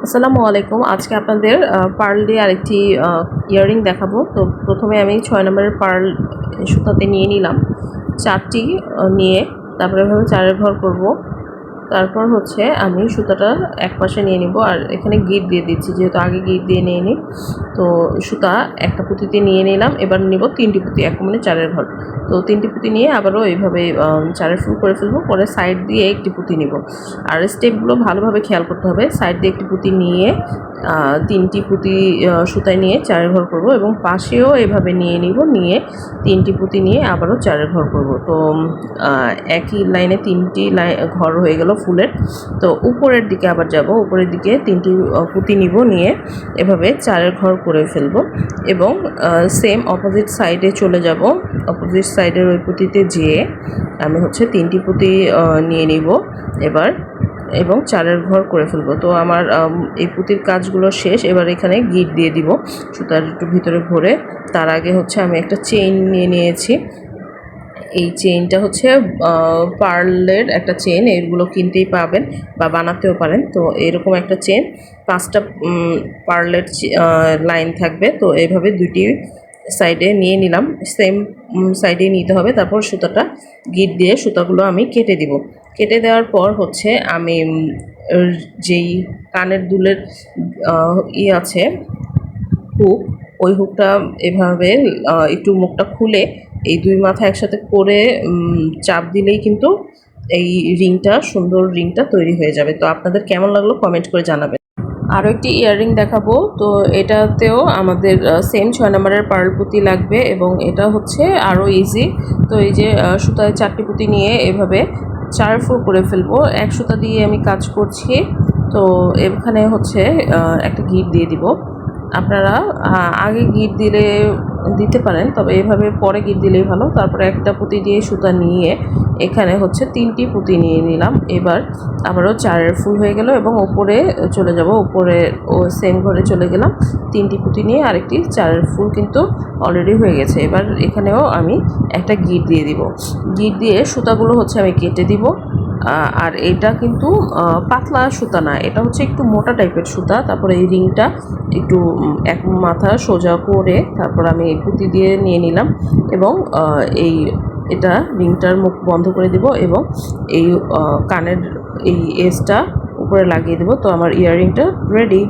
আসসালামু আলাইকুম। আজকে আপনাদের পার্ল দিয়ে আরেকটি ইয়াররিং দেখাবো। তো প্রথমে আমি 6 নম্বরের পার্ল সুতাতে নিয়ে নিলাম 4টি নিয়ে তারপরে এভাবে 4-এর ঘর করব। তারপর হচ্ছে আমি সুতাটা এক পাশে নিয়ে নিব আর এখানে গিট দিয়ে দিচ্ছি, যেহেতু আগে গিট দিয়ে নিয়ে নিই। তো সুতা একটা পুঁতিতে নিয়ে নিলাম, এবার নিব 3টি পুঁতি, এক মানে 4-এর ঘর। তো 3টি পুঁতি নিয়ে আবারও এইভাবে 4-এর ফুল করে ফেলবো, পরে সাইড দিয়ে একটি পুঁতি নিব। আর স্টেপগুলো ভালোভাবে খেয়াল করতে হবে। সাইড দিয়ে একটি পুঁতি নিয়ে 3টি পুঁতি সুতায় নিয়ে 4-এর ঘর করব এবং পাশেও এভাবে নিয়ে নিব, নিয়ে 3টি পুঁতি নিয়ে আবারও 4-এর ঘর করব। তো একই লাইনে 3টি ঘর হয়ে গেল ফুলের। তো উপরের দিকে আবার যাব, উপরের দিকে 3টি পুঁতি নিব, নিয়ে এভাবে 4-এর ঘর করে ফেলব এবং সেম অপোজিট সাইডে চলে যাব। অপোজিট সাইডের ওই পুঁতিতে যেয়ে আমি হচ্ছে 3টি পুঁতি নিয়ে নিব এবার এবং 4-এর ঘর করে ফেলবো। তো আমার এই পুঁতির কাজগুলো শেষ। এবার এখানে গিট দিয়ে দিব সুতার একটু ভিতরে ভরে। তার আগে হচ্ছে আমি একটা চেইন নিয়ে নিয়েছি। এই চেইনটা হচ্ছে পার্লের একটা চেইন, এগুলো কিনতেই পাবেন বা বানাতেও পারেন। তো এরকম একটা চেইন 5টা পার্লের লাইন থাকবে। তো এইভাবে 2টি সাইডে নিয়ে নিলাম, সেম সাইডে নিতে হবে। তারপর সুতাটা গিট দিয়ে সুতাগুলো আমি কেটে দিব। কেটে দেওয়ার পর হচ্ছে আমি যেই কানের দুলের আছে হুক, ওই হুকটা এভাবে একটু মুখটা খুলে এই 2 মাথা একসাথে করে চাপ দিলেই কিন্তু এই রিংটা, সুন্দর রিংটা তৈরি হয়ে যাবে। তো আপনাদের কেমন লাগলো কমেন্ট করে জানাবেন। আরও একটি ইয়াররিং দেখাবো। তো এটাতেও আমাদের সেম 6 নম্বরের পার্ল পুঁতি লাগবে এবং এটা হচ্ছে আরও ইজি। তো এই যে সুতায় 4টি পুঁতি নিয়ে এভাবে 4 ফুল করে ফেলবো। এক সুতা দিয়ে আমি কাজ করছি। তো এখানে হচ্ছে একটা গিট দিয়ে দিব। আপনারা আগে গিট দিতে পারেন, তবে এভাবে পরে গিট দিলেই ভালো। তারপরে একটা পুঁতি দিয়ে সুতা নিয়ে এখানে হচ্ছে 3টি পুঁতি নিয়ে নিলাম। এবার আবারও 4-এর ফুল হয়ে গেল এবং ওপরে চলে যাব, ওপরে সেম ঘরে চলে গেলাম। 3টি পুঁতি নিয়ে আরেকটি 4-এর ফুল কিন্তু অলরেডি হয়ে গেছে। এবার এখানেও আমি একটা গিট দিয়ে দিব। গিট দিয়ে সুতাগুলো হচ্ছে আমি কেটে দিব। আর এটা কিন্তু পাতলা সুতা না, এটা হচ্ছে একটু মোটা টাইপের সুতা। তারপরে এই রিংটা একটু এক মাথা সোজা করে তারপর আমি পুঁতি দিয়ে নিয়ে নিলাম এবং এটা রিংটার মুখ বন্ধ করে দিব এবং এই কানের এই এজটা উপরে লাগিয়ে দেবো। তো আমার ইয়াররিংটা রেডি।